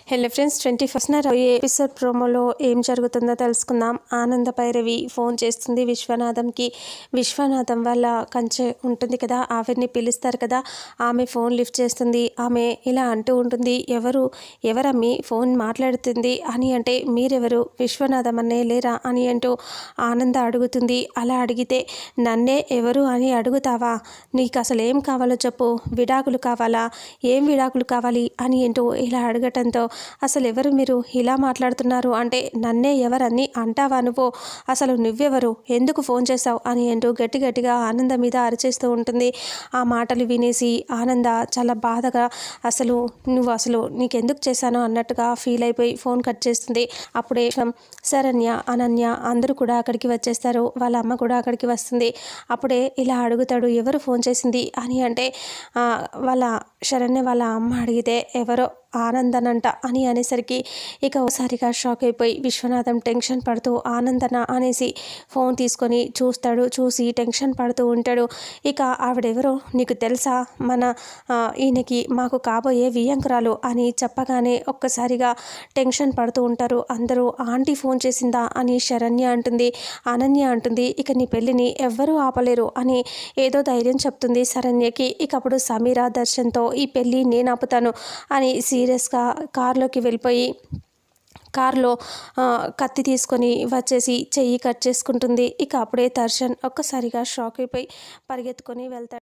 Hello friends, 21న రాబోయే episode ప్రోమోలో ఏం జరుగుతుందో తెలుసుకుందాం. ఆనంద భైరవి ఫోన్ చేస్తుంది విశ్వనాథంకి. విశ్వనాథం వాళ్ళ కంచె ఉంటుంది కదా, ఆవిడ్ని పిలుస్తారు కదా, ఆమె ఫోన్ లిఫ్ట్ చేస్తుంది. ఆమె ఇలా అంటూ ఉంటుంది, ఎవరమ్మి ఫోన్ మాట్లాడుతుంది అని అంటే, మీరెవరు, విశ్వనాథం అనే లేరా అని అంటూ ఆనంద అడుగుతుంది. అలా అడిగితే నన్నే ఎవరు అని అడుగుతావా, నీకు అసలు ఏం కావాలో చెప్పు, విడాకులు కావాలా, ఏం విడాకులు కావాలి అని అంటూ ఇలా అడగటంతో, అసలు ఎవరు మీరు, ఇలా మాట్లాడుతున్నారు అంటే నన్నే ఎవరని అంటావా నువ్వు, అసలు నువ్వెవరు, ఎందుకు ఫోన్ చేశావు అని అంటూ గట్టిగా ఆనంద మీద అరిచేస్తూ ఉంటుంది. ఆ మాటలు వినేసి ఆనంద చాలా బాధగా అసలు నీకెందుకు చేశానో అన్నట్టుగా ఫీల్ అయిపోయి ఫోన్ కట్ చేస్తుంది. అప్పుడే శరణ్య, అనన్య అందరూ కూడా అక్కడికి వచ్చేస్తారు. వాళ్ళ అమ్మ కూడా అక్కడికి వస్తుంది. అప్పుడే ఇలా అడుగుతాడు, ఎవరు ఫోన్ చేసింది అని అంటే వాళ్ళ శరణ్య వాళ్ళ అమ్మ అడిగితే ఎవరో ఆనందనంట అని అనేసరికి ఇక ఒకసారిగా షాక్ అయిపోయి విశ్వనాథం టెన్షన్ పడుతూ ఆనందన అనేసి ఫోన్ తీసుకొని చూస్తాడు. చూసి టెన్షన్ పడుతూ ఉంటాడు. ఇక ఆవిడెవరో నీకు తెలుసా, మన ఈయనకి మాకు కాబోయే వియ్యంకురాలు అని చెప్పగానే ఒక్కసారిగా టెన్షన్ పడుతూ ఉంటారు అందరూ. ఆంటీ ఫోన్ చేసిందా అని శరణ్య అంటుంది. అనన్య అంటుంది, ఇక నీ పెళ్ళిని ఎవ్వరూ ఆపలేరు అని ఏదో ధైర్యం చెప్తుంది శరణ్యకి. ఇక అప్పుడు సమీరా దర్శన్తో ఈ పెళ్ళి నేను ఆపుతాను అని సీరియస్గా కారులోకి వెళ్ళిపోయి కారులో కత్తి తీసుకొని వచ్చేసి చెయ్యి కట్ చేసుకుంటుంది. ఇక అప్పుడే దర్శన్ ఒక్కసారిగా షాక్ అయిపోయి పరిగెత్తుకొని వెళ్తాడు.